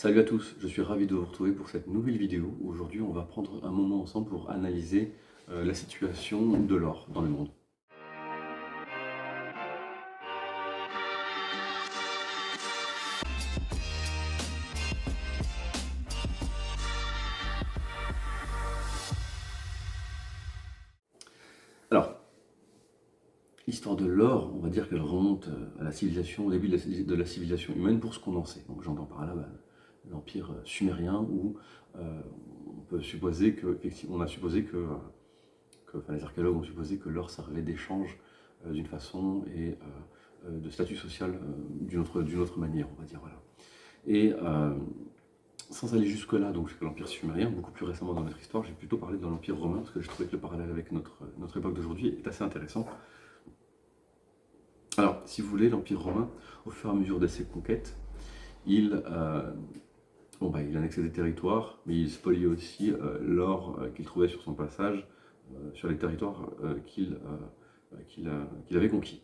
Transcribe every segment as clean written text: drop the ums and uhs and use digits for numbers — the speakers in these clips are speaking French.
Salut à tous, je suis ravi de vous retrouver pour cette nouvelle vidéo. Aujourd'hui, on va prendre un moment ensemble pour analyser la situation de l'or dans le monde. Alors, l'histoire de l'or, on va dire qu'elle remonte à la civilisation, au début de la civilisation humaine pour ce qu'on en sait. Donc j'entends par là l'empire sumérien où on peut supposer que, effectivement, on a supposé enfin, les archéologues ont supposé que l'or servait d'échange d'une façon et de statut social d'une autre manière, on va dire. Voilà. Et sans aller jusque-là, donc jusqu'à l'Empire sumérien, beaucoup plus récemment dans notre histoire, j'ai plutôt parlé de l'Empire romain, parce que je trouvais que le parallèle avec notre époque d'aujourd'hui est assez intéressant. Alors, si vous voulez, l'Empire romain, au fur et à mesure de ses conquêtes, il, il annexait des territoires, mais il spoliait aussi l'or qu'il trouvait sur son passage, sur les territoires qu'il avait conquis.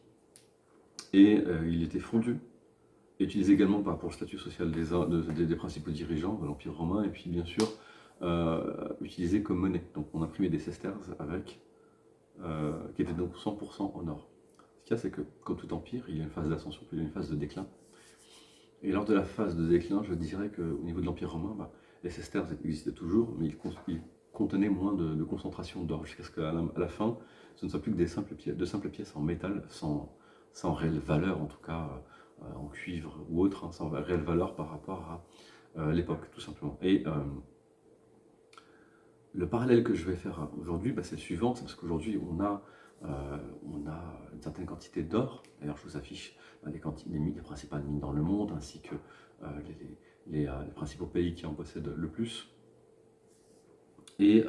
Et il était fondu et utilisé également pour le statut social des principaux dirigeants de l'Empire romain, et puis bien sûr utilisé comme monnaie. Donc on imprimait des sesterces avec, qui étaient donc 100% en or. Ce qu'il y a, c'est que comme tout empire, il y a une phase d'ascension, puis il y a une phase de déclin. Et lors de la phase de déclin, je dirais qu'au niveau de l'Empire romain, les sesterces existaient toujours, mais ils contenaient moins de concentration d'or, jusqu'à ce qu'à la fin, ce ne soit plus que de simples pièces en métal, sans réelle valeur, en tout cas en cuivre ou autre, hein, sans réelle valeur par rapport à l'époque, tout simplement. Et le parallèle que je vais faire aujourd'hui, c'est le suivant, c'est parce qu'aujourd'hui on a une certaine quantité d'or. D'ailleurs, je vous affiche les principales mines dans le monde, ainsi que les principaux pays qui en possèdent le plus. Et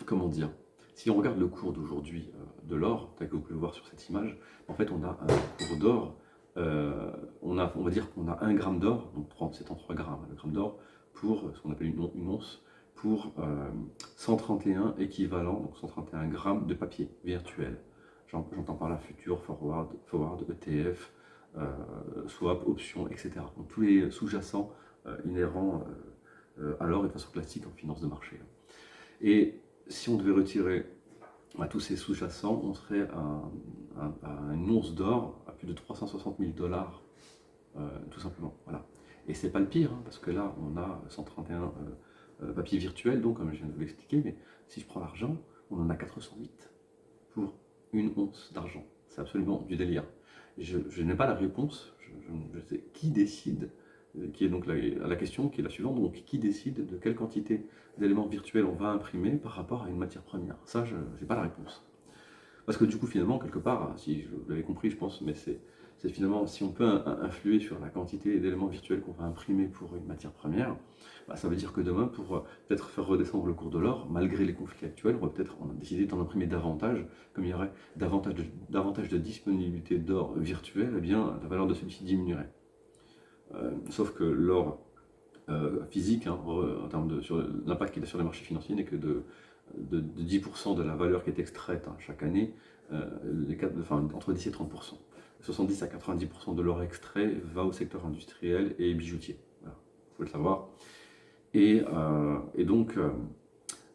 comment dire, si on regarde le cours d'aujourd'hui de l'or, tel que vous pouvez le voir sur cette image, en fait on a un cours d'or, on va dire qu'on a 1 gramme d'or, donc c'est en 3 grammes, le gramme d'or, pour ce qu'on appelle une once, pour 131 équivalents, donc 131 grammes de papier virtuel. J'entends par là futur, forward, ETF, swap, option, etc. Donc tous les sous-jacents inhérents à l'or et de façon classique en finance de marché. Et si on devait retirer tous ces sous-jacents, on serait à une once d'or à plus de 360 000 dollars, tout simplement. Voilà. Et c'est pas le pire, hein, parce que là, on a 131 papiers virtuels, donc comme je viens de vous l'expliquer, mais si je prends l'argent, on en a 408 pour une once d'argent. C'est absolument du délire. Je n'ai pas la réponse, je sais qui décide, qui est donc la question qui est la suivante, donc qui décide de quelle quantité d'éléments virtuels on va imprimer par rapport à une matière première. Ça, je n'ai pas la réponse. Parce que du coup, finalement, quelque part, si vous l'avez compris, je pense, mais c'est finalement, si on peut influer sur la quantité d'éléments virtuels qu'on va imprimer pour une matière première, ça veut dire que demain, pour peut-être faire redescendre le cours de l'or, malgré les conflits actuels, on va peut-être décider d'en imprimer davantage, comme il y aurait davantage de disponibilité d'or virtuel, eh bien, la valeur de celui-ci diminuerait. Sauf que l'or physique, hein, en termes sur l'impact qu'il a sur les marchés financiers, n'est que de 10% de la valeur qui est extraite chaque année, entre 10 et 30%. 70 à 90% de l'or extrait va au secteur industriel et bijoutier. Voilà, il faut le savoir. Et donc,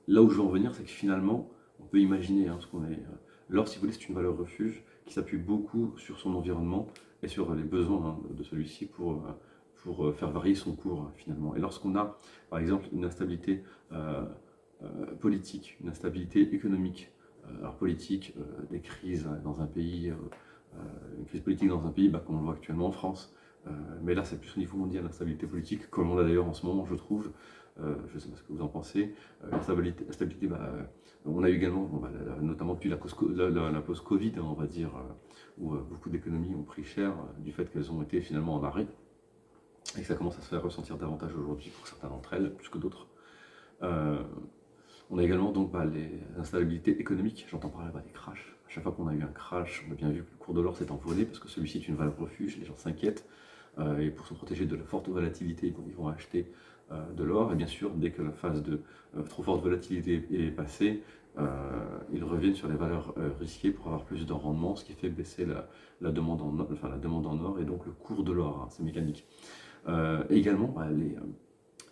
là où je veux en venir, c'est que finalement, on peut imaginer ce qu'on est. L'or, si vous voulez, c'est une valeur refuge qui s'appuie beaucoup sur son environnement et sur les besoins de celui-ci pour faire varier son cours, finalement. Et lorsqu'on a, par exemple, une instabilité politique, une instabilité économique, alors politique, des crises dans un pays, une crise politique dans un pays, comme on le voit actuellement en France, mais là c'est plus au niveau mondial l'instabilité politique, comme on l'a d'ailleurs en ce moment, je trouve. Je ne sais pas ce que vous en pensez. L'instabilité, on a eu également, notamment depuis la post-Covid, on va dire, où beaucoup d'économies ont pris cher du fait qu'elles ont été finalement en arrêt, et que ça commence à se faire ressentir davantage aujourd'hui pour certaines d'entre elles, plus que d'autres. On a également donc les instabilités économiques, j'entends par là des crashs. À chaque fois qu'on a eu un crash, on a bien vu que le cours de l'or s'est envolé parce que celui-ci est une valeur refuge, les gens s'inquiètent et pour se protéger de la forte volatilité, ils vont acheter de l'or. Et bien sûr, dès que la phase de trop forte volatilité est passée, ils reviennent sur les valeurs risquées pour avoir plus de rendement, ce qui fait baisser la demande en or et donc le cours de l'or, c'est mécanique. Et également,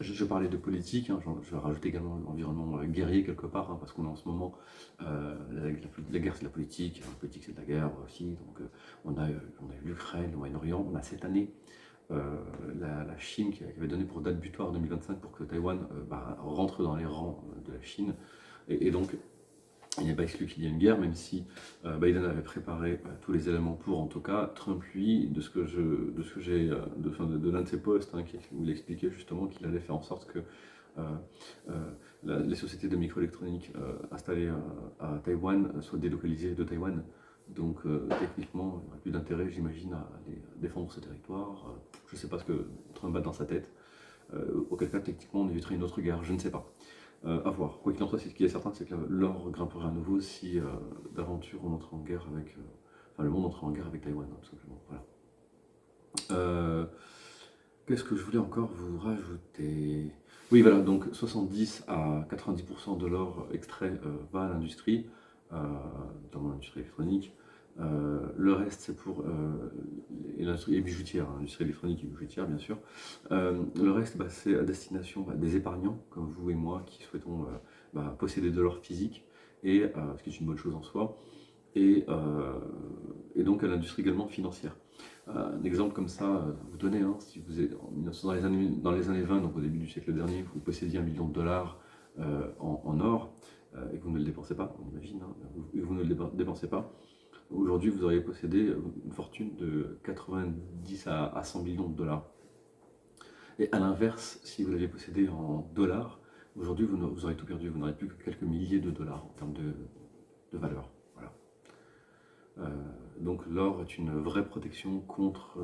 je parlais de politique, hein, je vais rajouter également l'environnement guerrier quelque part, hein, parce qu'on est en ce moment, la guerre c'est de la politique c'est de la guerre aussi, donc on a l'Ukraine, le Moyen-Orient, on a cette année la Chine qui avait donné pour date butoir 2025 pour que Taïwan rentre dans les rangs de la Chine, et donc il n'est pas exclu qu'il y ait une guerre, même si Biden avait préparé tous les éléments pour. En tout cas, Trump, lui, de ce que j'ai, de l'un de ses posts, hein, où il expliquait justement qu'il allait faire en sorte que les sociétés de microélectronique installées à Taïwan soient délocalisées de Taïwan. Donc techniquement, il n'y aurait plus d'intérêt, j'imagine, à aller défendre ce territoire. Je ne sais pas ce que Trump a dans sa tête. Auquel cas, techniquement, on éviterait une autre guerre, je ne sais pas. À voir. Quoi qu'il en soit, ce qui est certain, c'est que l'or grimperait à nouveau si d'aventure on entre en guerre avec. Le monde entre en guerre avec Taïwan, hein, tout simplement. Voilà. Qu'est-ce que je voulais encore vous rajouter? Oui, voilà, donc 70 à 90% de l'or extrait va à l'industrie, notamment l'industrie électronique. Le reste, c'est pour l'industrie bijoutière, hein, l'industrie électronique et bijoutière, bien sûr. Le reste, c'est à destination des épargnants, comme vous et moi, qui souhaitons posséder de l'or physique, et ce qui est une bonne chose en soi, et donc à l'industrie également financière. Un exemple comme ça, vous donnez, hein, si vous êtes dans les années 20, donc au début du siècle dernier, vous possédiez $1 million en or, et que vous ne le dépensez pas, on imagine, hein, et vous ne le dépensez pas. Aujourd'hui, vous auriez possédé une fortune de 90 à 100 millions de dollars. Et à l'inverse, si vous l'aviez possédé en dollars, aujourd'hui, vous aurez tout perdu. Vous n'aurez plus que quelques milliers de dollars en termes de valeur. Voilà. Donc l'or est une vraie protection contre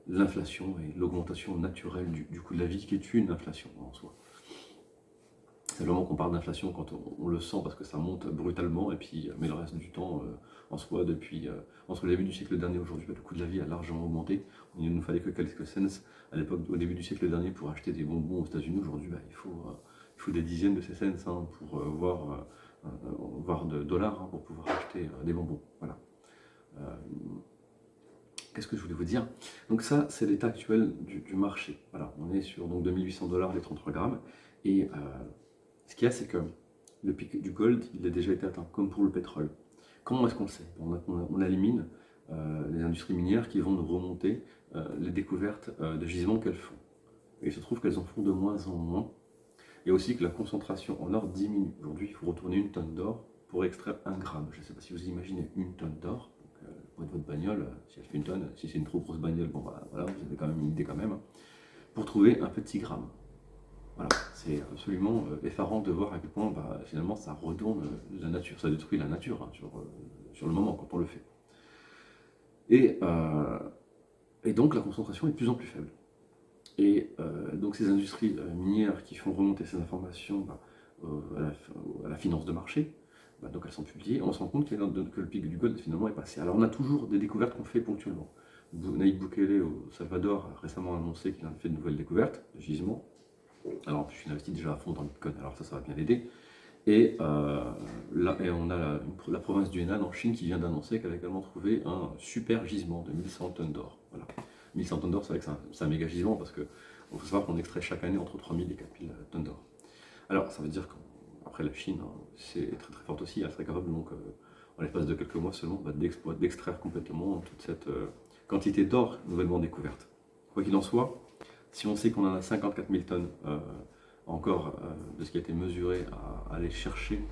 l'inflation et l'augmentation naturelle du coût de la vie, qui est une inflation en soi. C'est vraiment qu'on parle d'inflation quand on le sent parce que ça monte brutalement, et puis, mais le reste du temps, en soi, depuis entre le début du siècle dernier et aujourd'hui, le coût de la vie a largement augmenté. Il ne nous fallait que quelques cents à l'époque, au début du siècle dernier, pour acheter des bonbons aux États-Unis. Aujourd'hui, il faut des dizaines de ces cents, hein, pour voire de dollars, hein, pour pouvoir acheter des bonbons. Voilà. Qu'est-ce que je voulais vous dire? Donc ça, c'est l'état actuel du marché. Voilà, on est sur donc $2800 les 33 grammes, et ce qu'il y a, c'est que le pic du gold, il a déjà été atteint, comme pour le pétrole. Comment est-ce qu'on le sait? On élimine les industries minières qui vont nous remonter les découvertes de gisements qu'elles font. Et il se trouve qu'elles en font de moins en moins. Et aussi que la concentration en or diminue. Aujourd'hui, il faut retourner 1 tonne d'or pour extraire 1 gramme. Je ne sais pas si vous imaginez 1 tonne d'or. Pour votre bagnole, si elle fait 1 tonne, si c'est une trop grosse bagnole, bon voilà, vous avez quand même une idée quand même, hein, pour trouver un petit gramme. Voilà, c'est absolument effarant de voir à quel point finalement ça retourne la nature, ça détruit la nature, hein, sur le moment quand on le fait. Et donc la concentration est de plus en plus faible. Et donc ces industries minières qui font remonter ces informations à la finance de marché, donc elles sont publiées, et on se rend compte que le pic du gold finalement est passé. Alors on a toujours des découvertes qu'on fait ponctuellement. Nayib Bukele au Salvador a récemment annoncé qu'il a fait de nouvelles découvertes de gisements. Alors en plus, je suis investi déjà à fond dans le Bitcoin, alors ça va bien l'aider. Et là, on a la province du Henan en Chine qui vient d'annoncer qu'elle a également trouvé un super gisement de 1100 tonnes d'or. Voilà. 1100 tonnes d'or, c'est vrai que c'est un méga gisement, parce qu'il faut savoir qu'on extrait chaque année entre 3000 et 4000 tonnes d'or. Alors ça veut dire qu'après la Chine, hein, c'est très très forte aussi, elle serait capable, donc en l'espace de quelques mois seulement, d'extraire complètement toute cette quantité d'or nouvellement découverte. Quoi qu'il en soit, si on sait qu'on en a 54 000 tonnes encore de ce qui a été mesuré à aller chercher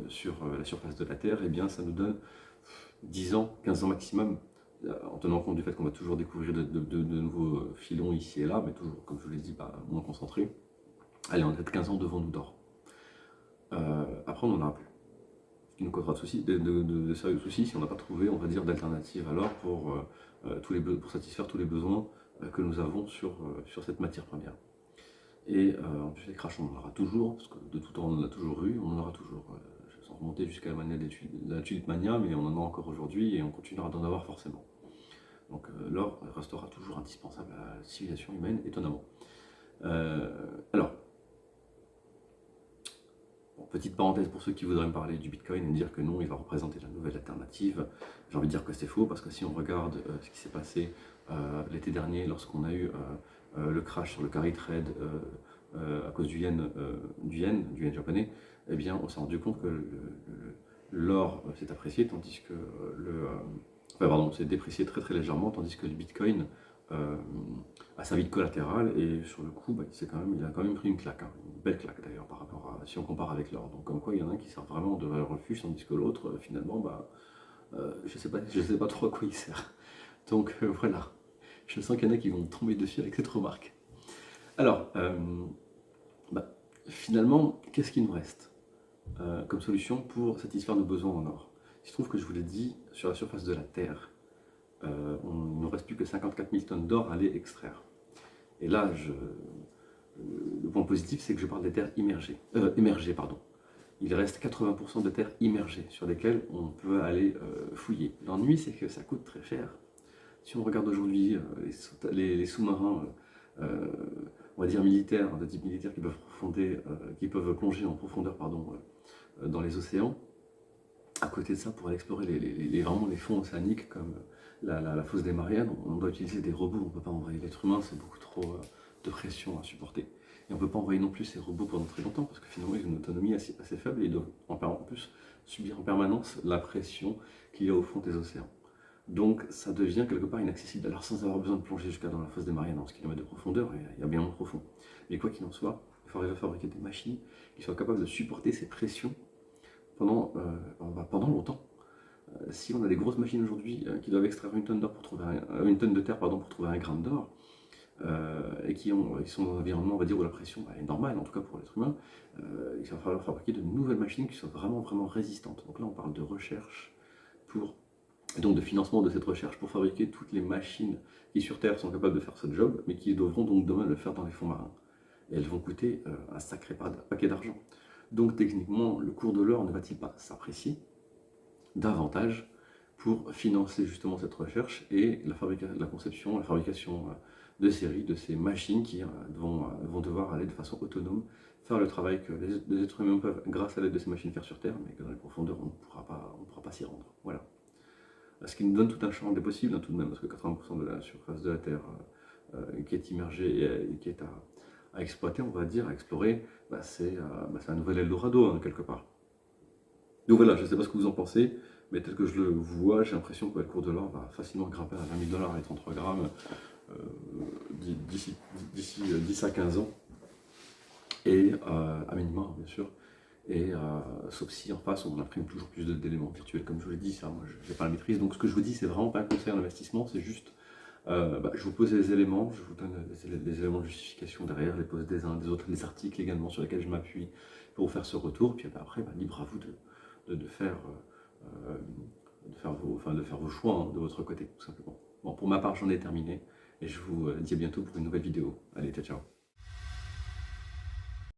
sur la surface de la Terre, eh bien ça nous donne 10 ans, 15 ans maximum, en tenant compte du fait qu'on va toujours découvrir de nouveaux filons ici et là, mais toujours, comme je vous l'ai dit, moins concentrés. Allez, on a peut-être 15 ans devant nous d'or. Après, on n'en aura plus. Ce qui nous causera de sérieux soucis si on n'a pas trouvé, on va dire, d'alternative à l'or pour satisfaire tous les besoins que nous avons sur cette matière première. Et en plus, les crashs, on en aura toujours, parce que de tout temps, on en a toujours eu, on en aura toujours. Sans remonter jusqu'à la tulip mania, mais on en a encore aujourd'hui et on continuera d'en avoir forcément. Donc l'or restera toujours indispensable à la civilisation humaine, étonnamment. Alors, petite parenthèse pour ceux qui voudraient me parler du Bitcoin et me dire que non, il va représenter la nouvelle alternative. J'ai envie de dire que c'est faux, parce que si on regarde ce qui s'est passé l'été dernier, lorsqu'on a eu le crash sur le carry trade à cause du yen japonais, eh bien, on s'est rendu compte que l'or s'est apprécié, tandis que s'est déprécié très très légèrement, tandis que le Bitcoin a servi de collatéral, et sur le coup, il a quand même pris une claque, hein, une belle claque d'ailleurs, par rapport à si on compare avec l'or. Donc comme quoi, il y en a un qui sert vraiment de refuge, tandis que l'autre, finalement, je sais pas trop à quoi il sert. Donc voilà, je sens qu'il y en a qui vont tomber dessus avec cette remarque. Alors, finalement, qu'est-ce qu'il nous reste comme solution pour satisfaire nos besoins en or? Il se trouve que je vous l'ai dit, sur la surface de la Terre, il ne nous reste plus que 54 000 tonnes d'or à aller extraire. Et là, le point positif, c'est que je parle des terres émergées. Pardon. Il reste 80% de terres immergées sur lesquelles on peut aller fouiller. L'ennui, c'est que ça coûte très cher. Si on regarde aujourd'hui les sous-marins, on va dire militaires, de type militaire, qui peuvent plonger en profondeur dans les océans, à côté de ça, pour aller explorer vraiment les fonds océaniques comme la fosse des Mariannes, on doit utiliser des robots, on ne peut pas envoyer l'être humain, c'est beaucoup trop de pression à supporter. Et on ne peut pas envoyer non plus ces robots pendant très longtemps, parce que finalement ils ont une autonomie assez faible, et ils doivent en plus subir en permanence la pression qu'il y a au fond des océans. Donc ça devient quelque part inaccessible. Alors sans avoir besoin de plonger jusqu'à dans la fosse des Mariannes, 11 km de profondeur, il y a bien moins profond. Mais quoi qu'il en soit, il faut arriver à fabriquer des machines qui soient capables de supporter ces pressions pendant longtemps. Si on a des grosses machines aujourd'hui qui doivent extraire une tonne de terre pour trouver un gramme d'or, et qui sont dans un environnement, on va dire, où la pression est normale, en tout cas pour l'être humain, il va falloir fabriquer de nouvelles machines qui soient vraiment, vraiment résistantes. Donc là, on parle de recherche et donc de financement de cette recherche pour fabriquer toutes les machines qui sur Terre sont capables de faire ce job, mais qui devront donc demain le faire dans les fonds marins. Et elles vont coûter un sacré paquet d'argent. Donc techniquement, le cours de l'or ne va-t-il pas s'apprécier davantage pour financer justement cette recherche et la fabrication de série de ces machines qui vont devoir aller de façon autonome faire le travail que les êtres humains peuvent, grâce à l'aide de ces machines, faire sur Terre, mais que dans les profondeurs, on ne pourra pas s'y rendre. Voilà. Ce qui nous donne tout un champ des possibles, hein, tout de même, parce que 80% de la surface de la Terre qui est immergée et qui est à exploiter, on va dire, à explorer, c'est un nouvel Eldorado, hein, quelque part. Donc voilà, je ne sais pas ce que vous en pensez, mais tel que je le vois, j'ai l'impression que le cours de l'or va facilement grimper à 20 000 $ et 33 grammes d'ici 10 à 15 ans, et à minima, bien sûr. Et sauf si en face on imprime toujours plus d'éléments virtuels, comme je vous l'ai dit, ça moi je n'ai pas la maîtrise. Donc ce que je vous dis, c'est vraiment pas un conseil en investissement, c'est juste je vous pose les éléments, je vous donne des éléments de justification derrière, les poses des uns des autres, les articles également sur lesquels je m'appuie pour vous faire ce retour. Puis après, libre à vous de faire vos choix, hein, de votre côté, tout simplement. Bon, pour ma part, j'en ai terminé, et je vous dis à bientôt pour une nouvelle vidéo. Allez, ciao, ciao.